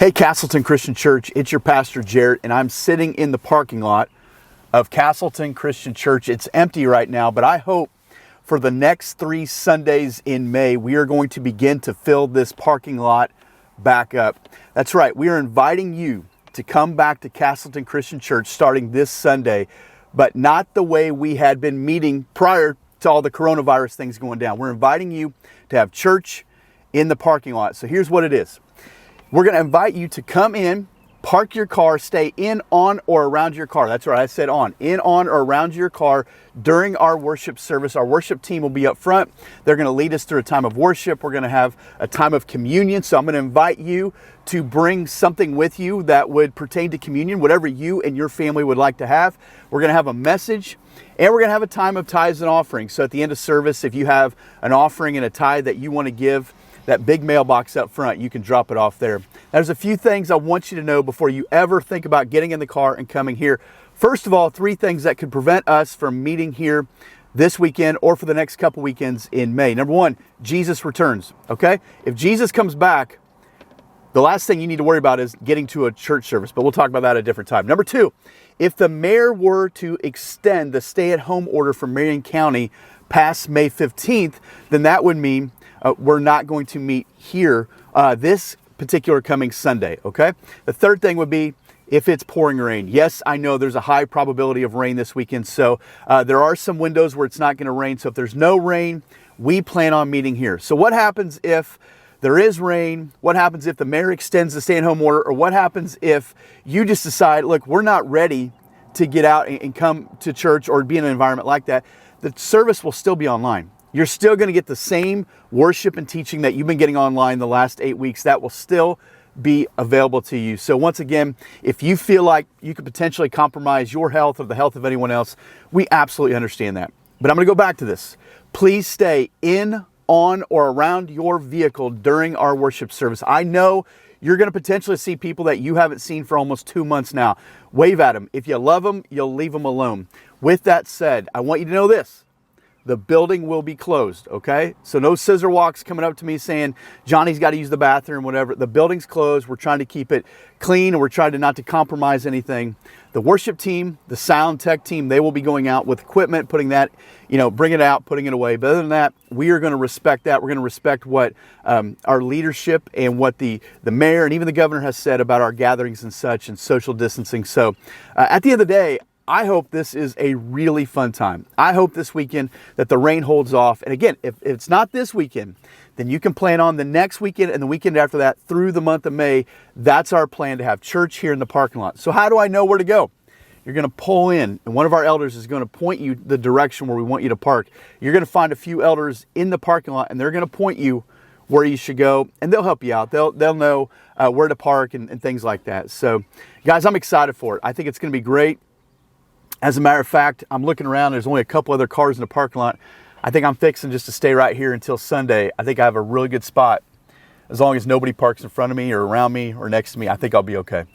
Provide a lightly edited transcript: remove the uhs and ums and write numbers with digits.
Hey, Castleton Christian Church, it's your pastor Jarrett, and I'm sitting in the parking lot of Castleton Christian Church. It's empty right now, but I hope for the next 3 Sundays in May, we are going to begin to fill this parking lot back up. That's right, we are inviting you to come back to Castleton Christian Church starting this Sunday, but not the way we had been meeting prior to all the coronavirus things going down. We're inviting you to have church in the parking lot. So here's what it is. We're going to invite you to come in, park your car, stay in, on, or around your car. That's right, I said on. In, on, or around your car during our worship service. Our worship team will be up front. They're going to lead us through a time of worship. We're going to have a time of communion. So I'm going to invite you to bring something with you that would pertain to communion, whatever you and your family would like to have. We're going to have a message, and we're going to have a time of tithes and offerings. So at the end of service, if you have an offering and a tithe that you want to give, that big mailbox up front, you can drop it off there. There's a few things I want you to know before you ever think about getting in the car and coming here. First of all, 3 things that could prevent us from meeting here this weekend or for the next couple weekends in May. Number 1, Jesus returns, okay? If Jesus comes back, the last thing you need to worry about is getting to a church service, but we'll talk about that at a different time. Number 2, if the mayor were to extend the stay-at-home order for Marion County past May 15th, then that would mean we're not going to meet here this particular coming Sunday, okay? The third thing would be if it's pouring rain. Yes, I know there's a high probability of rain this weekend, so there are some windows where it's not going to rain. So if there's no rain, we plan on meeting here. So what happens if there is rain? What happens if the mayor extends the stay-at-home order? Or what happens if you just decide, look, we're not ready to get out and come to church or be in an environment like that? The service will still be online. You're still going to get the same worship and teaching that you've been getting online the last 8 weeks. That will still be available to you. So once again, if you feel like you could potentially compromise your health or the health of anyone else, we absolutely understand that. But I'm going to go back to this. Please stay in, on, or around your vehicle during our worship service. I know you're going to potentially see people that you haven't seen for almost 2 months now. Wave at them. If you love them, you'll leave them alone. With that said, I want you to know this. The building will be closed, okay? So no scissor walks coming up to me saying, Johnny's got to use the bathroom, whatever. The building's closed. We're trying to keep it clean, and we're trying to not to compromise anything. The worship team, the sound tech team, they will be going out with equipment, putting that, bring it out, putting it away. But other than that, we are going to respect that. We're going to respect what our leadership and what the mayor and even the governor has said about our gatherings and such and social distancing. So at the end of the day, I hope this is a really fun time. I hope this weekend that the rain holds off. And again, if it's not this weekend, then you can plan on the next weekend and the weekend after that through the month of May. That's our plan, to have church here in the parking lot. So how do I know where to go? You're going to pull in, and one of our elders is going to point you the direction where we want you to park. You're going to find a few elders in the parking lot, and they're going to point you where you should go, and they'll help you out. They'll know where to park and things like that. So, guys, I'm excited for it. I think it's going to be great. As a matter of fact, I'm looking around. There's only a couple other cars in the parking lot. I think I'm fixing just to stay right here until Sunday. I think I have a really good spot. As long as nobody parks in front of me or around me or next to me, I think I'll be okay.